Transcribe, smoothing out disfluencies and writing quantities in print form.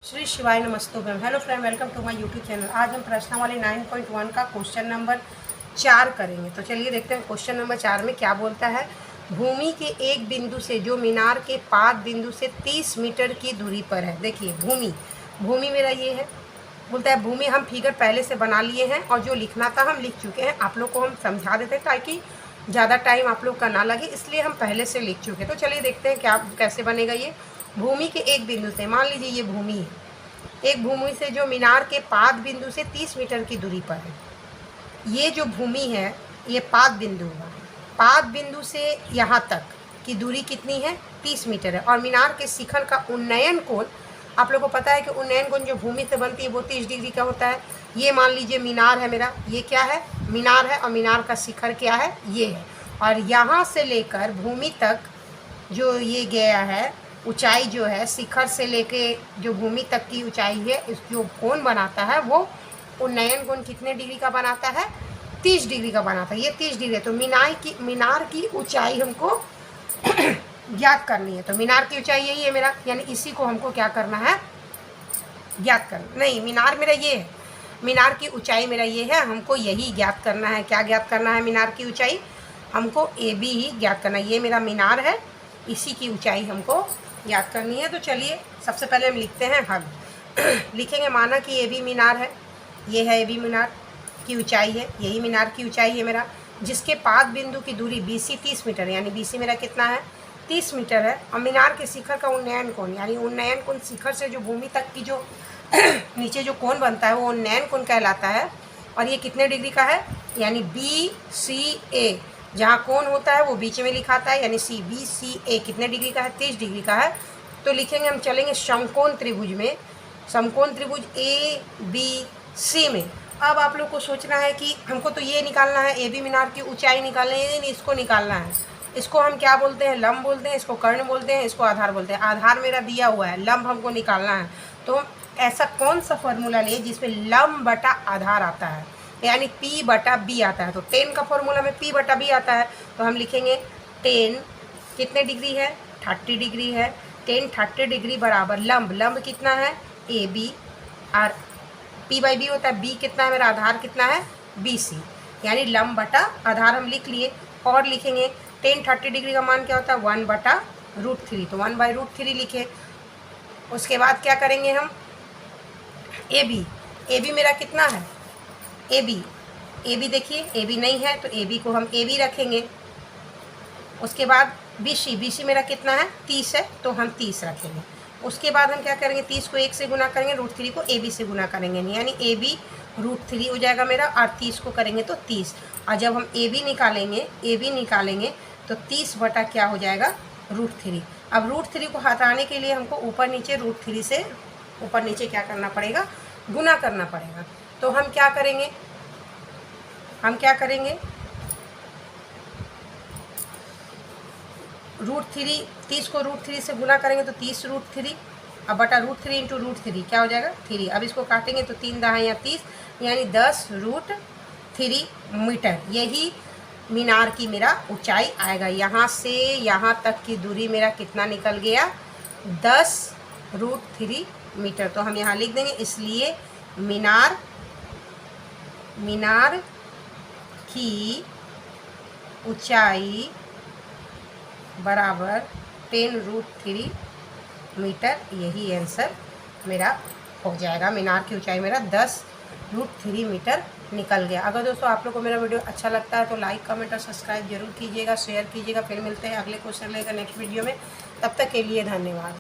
श्री शिवाय नमस्तुभ्यम। Hello friend, welcome to my YouTube channel. आज हम प्रश्नावली 9.1 का क्वेश्चन नंबर 4 करेंगे। तो चलिए देखते हैं क्वेश्चन नंबर 4 में क्या बोलता है। भूमि के एक बिंदु से जो मीनार के पाद बिंदु से 30 मीटर की दूरी पर है। देखिए भूमि मेरा ये है। बोलता है भूमि हम फिगर पहले से बना लिए हैं और जो लिखना था हम लिख चुके हैं। आप लोग को हम समझा देते हैं ताकि ज़्यादा टाइम आप लोग का ना लगे, इसलिए हम पहले से लिख चुके हैं। तो चलिए देखते हैं क्या कैसे बनेगा ये। भूमि के एक बिंदु से, मान लीजिए ये भूमि है, एक भूमि से जो मीनार के पाद बिंदु से 30 मीटर की दूरी पर है। ये जो भूमि है ये पाद बिंदु है। पाद बिंदु से यहाँ तक की दूरी कितनी है? 30 मीटर है। और मीनार के शिखर का उन्नयन कोण, आप लोगों को पता है कि उन्नयन कोण जो भूमि से बनती है वो 30 डिग्री का होता है। ये मान लीजिए मीनार है मेरा, ये क्या है? मीनार है। और मीनार का शिखर क्या है? ये है। और यहाँ से लेकर भूमि तक जो ये गया है, ऊंचाई जो है शिखर से लेके जो भूमि तक की ऊंचाई है, इस जो कोण बनाता है वो उन्नयन कोण कितने डिग्री का बनाता है? 30 डिग्री का बनाता है। ये 30 डिग्री है। तो मीनार की ऊंचाई हमको ज्ञात करनी है। तो मीनार की ऊंचाई यही है मेरा, यानी इसी को हमको क्या करना है? ज्ञात करना। नहीं, मीनार मेरा ये है, मीनार की ऊंचाई मेरा ये है, हमको यही ज्ञात करना है। क्या ज्ञात करना है? मीनार की ऊंचाई हमको AB ही ज्ञात करना है। ये मेरा मीनार है, इसी की ऊंचाई हमको याद करनी है। तो चलिए सबसे पहले हम लिखते हैं हद। लिखेंगे माना कि AB मीनार है, ये है AB मीनार की ऊंचाई है, यही मीनार की ऊंचाई है मेरा, जिसके पाद बिंदु की दूरी BC 30 मीटर, यानी BC मेरा कितना है? 30 मीटर है। और मीनार के शिखर का उन्नयन कोण, यानी उन्नयन कोण शिखर से जो भूमि तक की जो नीचे जो कोण बनता है वो उन्नयन कोण कहलाता है। और ये कितने डिग्री का है? यानी BCA, जहाँ कोण होता है वो बीच में लिखाता है, यानी BCA कितने डिग्री का है? 30 डिग्री का है। तो लिखेंगे, हम चलेंगे समकोण त्रिभुज में, समकोण त्रिभुज ABC में। अब आप लोग को सोचना है कि हमको तो ये निकालना है, AB मीनार की ऊंचाई निकालनी है, नहीं इसको निकालना है। इसको हम क्या बोलते हैं? लंब बोलते हैं, इसको कर्ण बोलते हैं, इसको आधार बोलते हैं। आधार मेरा दिया हुआ है, लंब हमको निकालना है। तो ऐसा कौन सा फॉर्मूला ले जिसमें लंब बटा आधार आता है, यानी P/B आता है। तो 10 का फॉर्मूला में P/B आता है। तो हम लिखेंगे 10 कितने डिग्री है? 30 डिग्री है। 10 30 डिग्री बराबर लंब कितना है? AB। और P/B होता है, B कितना है मेरा? आधार कितना है? BC, यानी लंब बटा आधार हम लिख लिए। और लिखेंगे 10 30 डिग्री का मान क्या होता है? 1/√3। तो 1/√3 लिखे। उसके बाद क्या करेंगे हम? AB मेरा कितना है? AB देखिए, AB नहीं है तो AB को हम AB रखेंगे। उसके बाद BC मेरा कितना है? 30 है, तो हम 30 रखेंगे। उसके बाद हम क्या करेंगे? 30 को 1 से गुना करेंगे, √3 को AB से गुना करेंगे, यानी AB √3 हो जाएगा मेरा। और 30 को करेंगे तो 30। और जब हम AB निकालेंगे तो 30 बटा क्या हो जाएगा? √3। अब √3 को हटाने के लिए हमको ऊपर नीचे √3 से ऊपर नीचे क्या करना पड़ेगा? गुना करना पड़ेगा। तो हम क्या करेंगे? √3, 30 को √3 से गुना करेंगे तो 30 √3, अब बटा √3 इंटू √3 क्या हो जाएगा? 3। अब इसको काटेंगे तो 3 दहा या 30, यानी 10 √3 मीटर। यही मीनार की मेरा ऊंचाई आएगा। यहाँ से यहाँ तक की दूरी मेरा कितना निकल गया? 10 √3 मीटर। तो हम यहाँ लिख देंगे, इसलिए मीनार की ऊंचाई बराबर 10 √3 मीटर। यही आंसर मेरा हो जाएगा। मीनार की ऊंचाई मेरा 10 √3 मीटर निकल गया। अगर दोस्तों आप लोग को मेरा वीडियो अच्छा लगता है तो लाइक कमेंट और सब्सक्राइब जरूर कीजिएगा, शेयर कीजिएगा। फिर मिलते हैं अगले क्वेश्चन लेकर नेक्स्ट वीडियो में। तब तक के लिए धन्यवाद।